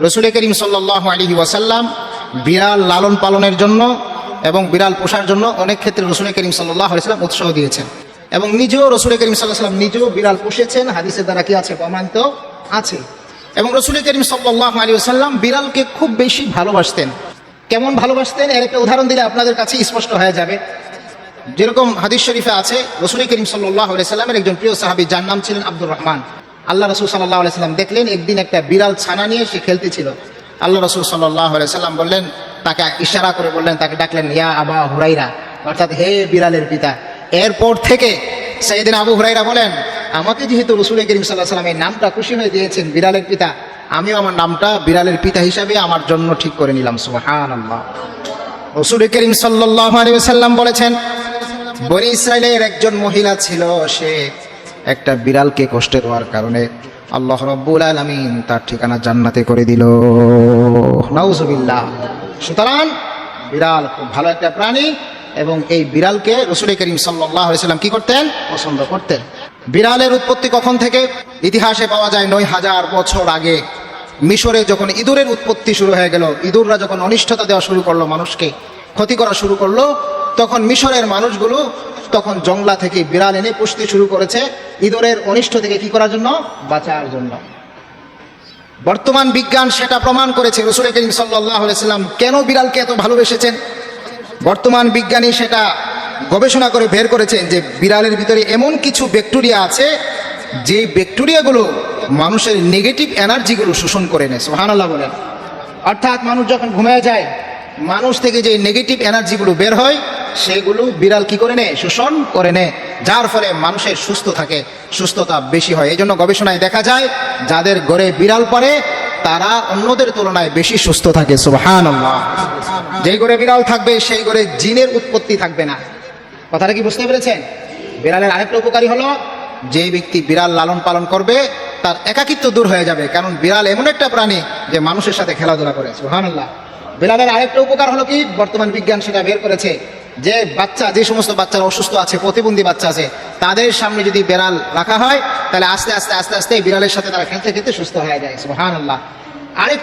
রাসূল করিম সাল্লাল্লাহু আলাইহি ওয়াসাল্লাম বিড়াল লালন পালনের জন্য এবং বিড়াল পোষার জন্য অনেক ক্ষেত্রে রাসূল করিম সাল্লাল্লাহু আলাইহি ওয়াসাল্লাম উৎসাহ দিয়েছেন, এবং নিজেও রাসূল করিম সাল্লাল্লাহু আলাইহি ওয়াসাল্লাম নিজেও বিড়াল পুষেছেন। হাদিসের দ্বারা কি আছে? প্রমাণিত আছে। এবং রাসূল করিম সাল্লাল্লাহু আলাইহি ওয়াসাল্লাম বিড়ালকে খুব বেশি ভালোবাসতেন। কেমন ভালোবাসতেন এর একটা উদাহরণ দিলে আপনাদের কাছে স্পষ্ট হয়ে যাবে। যেরকম হাদিস শরীফে আছে, রাসূল করিম সাল্লাল্লাহু আলাইহি ওয়াসাল্লামের একজন প্রিয় সাহাবী, যার নাম ছিলেন আব্দুর রহমান। আল্লাহ রাসূল সাল্লাল্লাহু আলাইহি ওয়াসাল্লাম দেখলেন একদিন একটা বিড়াল ছানা নিয়ে সে খেলতেছিল। আল্লাহ রাসূল সাল্লাল্লাহু আলাইহি ওয়াসাল্লাম বললেন, তাকে ইশারা করে বললেন, তাকে ডাকলেন, ইয়া আবা হুরাইরা, অর্থাৎ হে বিড়ালের পিতা। এরপর থেকে সাইয়েদনা আবু হুরাইরা বলেন, আমাকে যেহেতু রাসূল করিম সাল্লাল্লাহু আলাইহি ওয়াসাল্লাম এই নামটা খুশি হয়ে দিয়েছেন বিড়ালের পিতা, আমিও আমার নামটা বিড়ালের পিতা হিসাবে আমার জন্য ঠিক করে নিলাম। সুবহানাল্লাহ। রাসূল করিম সাল্লাল্লাহু আলাইহি ওয়াসাল্লাম বলেছেন, বনী ইসরাইলের একজন মহিলা ছিল, সে একটা বিড়ালকে কষ্ট দেওয়ার কারণে আল্লাহ রাব্বুল আলামিন তার ঠিকানা জান্নাতে করে দিল। নাউজুবিল্লাহ। সুতরাং বিড়াল খুব ভালো একটা প্রাণী, এবং এই বিড়ালকে রাসূল করিম সাল্লাল্লাহু আলাইহি ওয়াসাল্লাম কি করতেন? পছন্দ করতেন। বিড়ালের উৎপত্তি কখন থেকে? ইতিহাসে পাওয়া যায় ৯,০০০ বছর আগে মিশরে যখন ইঁদুরের উৎপত্তি শুরু হয়ে গেল, ইঁদুররা যখন অনিষ্টতা দেওয়া শুরু করলো, মানুষকে ক্ষতি করা শুরু করলো, তখন মিশরের মানুষগুলো তখন জংলা থেকে বিড়াল এনে পুষতে শুরু করেছে ইঁদুরের অনিষ্ট থেকে কি করার জন্য? বাঁচার জন্য। বর্তমান বিজ্ঞান সেটা প্রমাণ করেছে রাসূল করিম সাল্লাল্লাহু আলাইহি ওয়াসাল্লাম কেন বিড়ালকে এত ভালোবেসেছেন। বর্তমান বিজ্ঞানী সেটা গবেষণা করে বের করেছেন যে বিড়ালের ভিতরে এমন কিছু ব্যাকটেরিয়া আছে যে ব্যাকটেরিয়াগুলো মানুষের নেগেটিভ এনার্জিগুলো শোষণ করে নেয়। সুবহানাল্লাহ বলেন। অর্থাৎ মানুষ যখন ঘুমিয়ে যায়, মানুষ থেকে যে নেগেটিভ এনার্জিগুলো বের হয় সেগুলো বিড়াল কি করে নেয়? শোষণ করে নেয়, যার ফলে মানুষের সুস্থ থাকে, সুস্থতা বেশি হয়। এই জন্য গবেষণায় দেখা যায় যাদের ঘরে বিড়াল পড়ে তারা অন্যদের তুলনায় বেশি সুস্থ থাকে। সুবহানাল্লাহ। যেই ঘরে বিড়াল থাকবে সেই ঘরে জিনের উৎপত্তি থাকবে না। কথাটা কি বুঝতে পেরেছেন? বিড়ালের আরেকটা উপকারী হলো, যে ব্যক্তি বিড়াল লালন পালন করবে তার একাকিত্ব দূর হয়ে যাবে, কারণ বিড়াল এমন একটা প্রাণী যে মানুষের সাথে খেলাধুলা করে। সুবহানাল্লাহ। বিড়ালের আরেকটা উপকার হলো কি, বর্তমান বিজ্ঞান সেটা বের করেছে যে যে সমস্ত বাচ্চারা অসুস্থ আছে, প্রতিবন্ধী বাচ্চা আছে, তাদের সামনে যদি বিড়াল রাখা হয় তাহলে আস্তে আস্তে আস্তে আস্তে বিড়ালের সাথে তারা খেলতে খেলতে সুস্থ হয়ে যায়। সুবহানাল্লাহ। আরেক